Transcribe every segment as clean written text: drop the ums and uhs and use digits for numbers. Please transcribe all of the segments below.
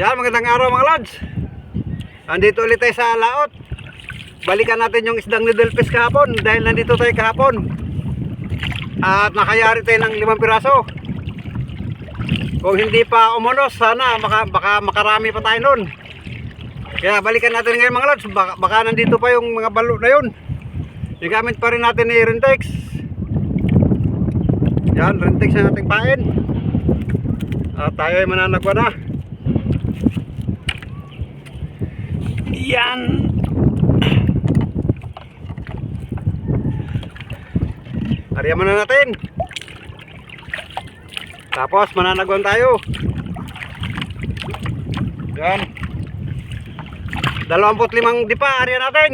Yan, magandang araw mga lods. Andito ulit tayo sa laot. Balikan natin yung isdang needle fish kahapon dahil nandito tayo kahapon. At nakayari tayo ng 5 piraso. Kung hindi pa umunos, sana baka makarami pa tayo nun. Kaya balikan natin ngayon mga lods. Baka nandito pa yung mga balo na yun. Igamit pa rin natin ni Rentex. Yan, Rentex na nating pain. At tayo ay mananagwa na. Yan. Ariyaman na natin. Tapos mananagwan tayo. Yan. 25 dipa ariyan natin.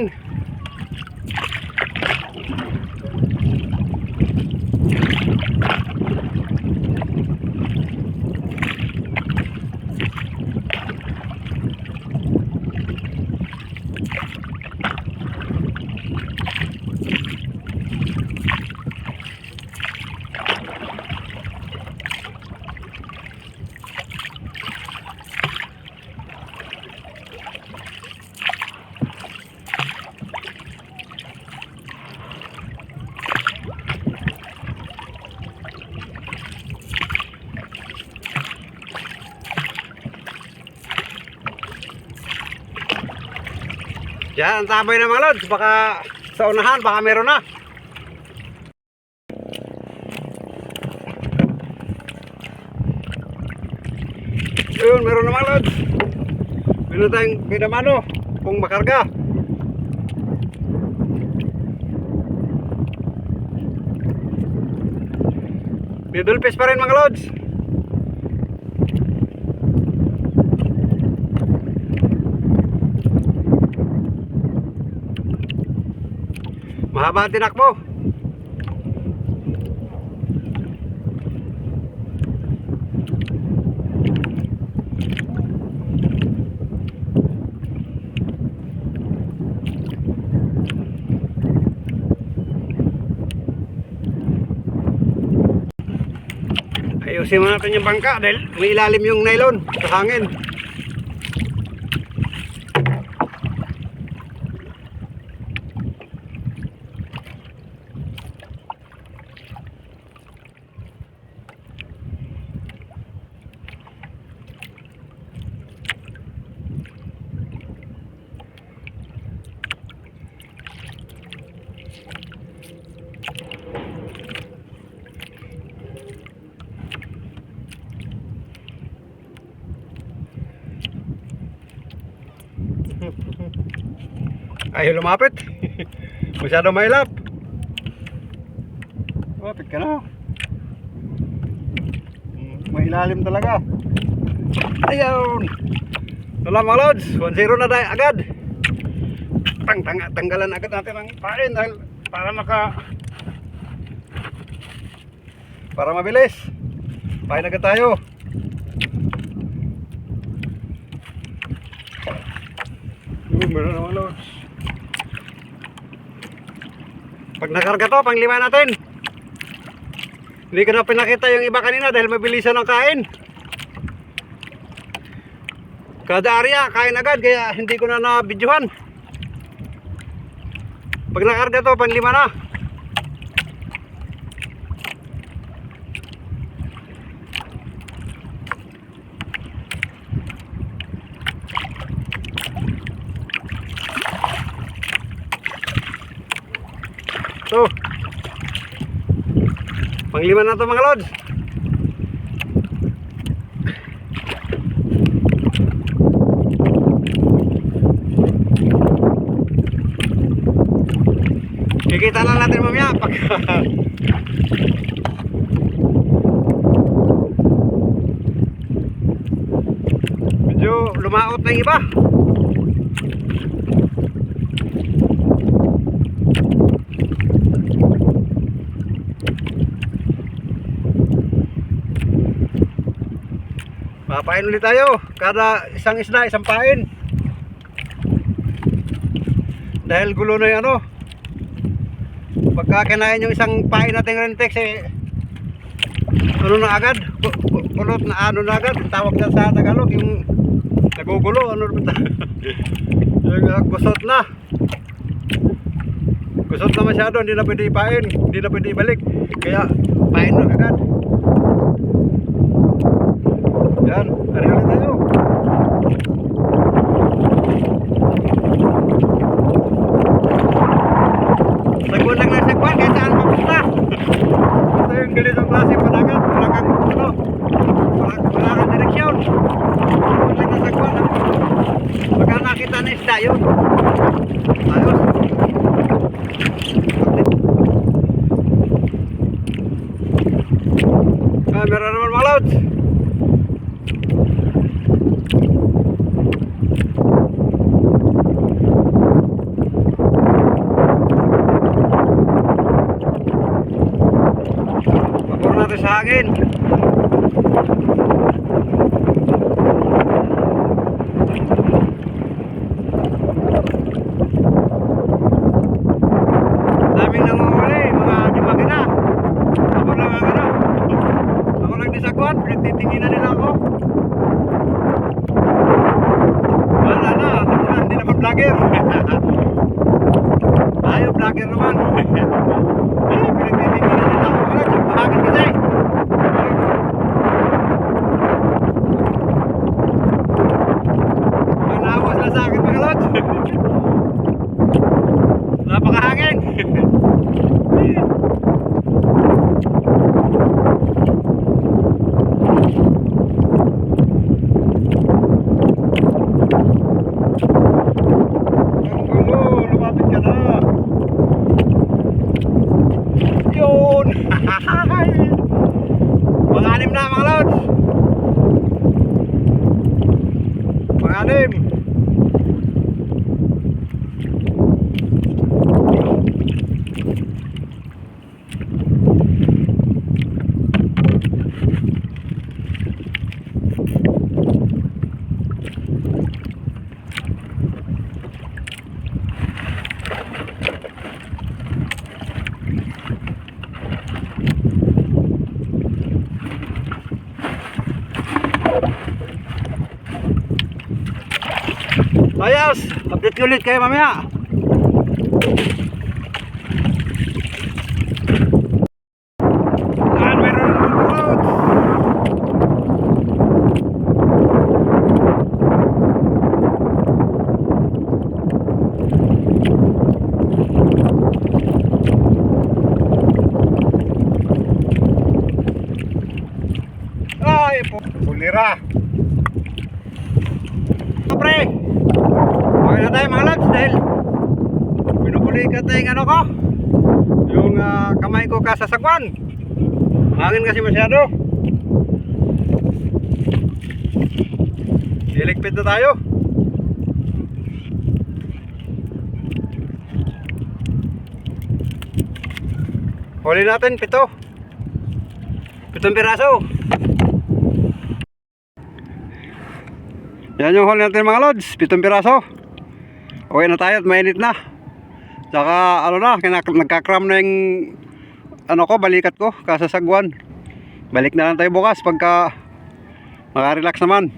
Yan, tabay na mga lods. Baka sa unahan, baka meron na. Yun, meron na mga lods. Meron tayong binamano kung makarga. Middle fish pa rin mga lods. Mahaba ang tinakbo. Ayusin mo natin yung bangka dahil may ilalim yung nylon sa hangin. Ayaw lumapit. Masyado mahilap. Lumapit ka na. Mahilalim talaga. Ayun. Wala mga lods. 1-0 na tayo agad. Tanggalan agad natin ang pain dahil para mabilis. Pain agad tayo. Meron naman lods. Pag nakarga to, pang 5 natin. Hindi ko na pinakita yung iba kanina dahil mabilisan ang kain. Kada area, kain agad kaya hindi ko na na-videohan. Pag nakarga to, pang 5 na. So, pang 5 na to mga lods. Kikita lang natin mamaya pag medyo lumaot na yung iba. Papain ulit tayo. Kada isang isda, isang pain. Dahil gulo na yung ano. Pagka kinain yung isang pain natin Rentex ano na agad? Kulot na ano na agad. Tawag na sa Tagalog yung Nagugulo, ano ba? Yung gusot na. Gusot na masyado, hindi na pwede ipain, hindi na pwede ibalik. Kaya, pain na agad. Yan, ari ulit tayo. Sagwan lang na sagwan, kahit saan mapunta. Ito yung ganitong klase panagat, wala kang, ano, wala kang direksyon. Sagwan lang na sagwan. Pagka nakita na isda yun. Ayos. Meron naman mga lods. Pabor natin sa hangin. Daming nanguhuli, mga dimagina. Ako lang ang ano. Ako lang di sagwan, pinagtitinginan nila ako. Wala na, hindi naman vlogger. Tayo vlogger naman. Pinagtitinginan nila ako. Wala, mahagin kasi. Manawas na sa akin mga lods. Napakahangin. Lumapit ka na. Yun. Mga-anim na mga lods. Mga-anim. Ayos, update ko ulit kayo mamaya. Yan, meron ng loads. Ay, pulira. Pre, okay na tayo mga lods dahil pinupuli ka tayong ano ko, yung kamay ko kasasagwan. Hangin kasi masyado. Iligpit na tayo. Huli natin, 7 piraso. Yan yung huli natin mga lods, 7 piraso. Okay na tayo at mainit na. Saka ano na, nagkakram na yung ano ko, balikat ko, kasasagwan. Balik na lang tayo bukas pagka makarelax naman.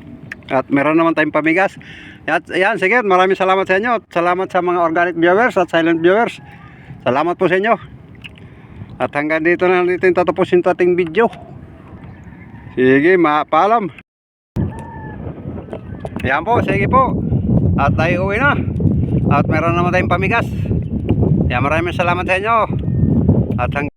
At meron naman tayong pamigas. At yan, sige, maraming salamat sa inyo. At salamat sa mga organic viewers at silent viewers. Salamat po sa inyo. At hanggang dito na natin tatapusin ito ating video. Sige, paalam. Yan po, sige po. At tayo uwi na. At meron naman tayong pamigas. Yan, maraming salamat sa inyo. At hanggang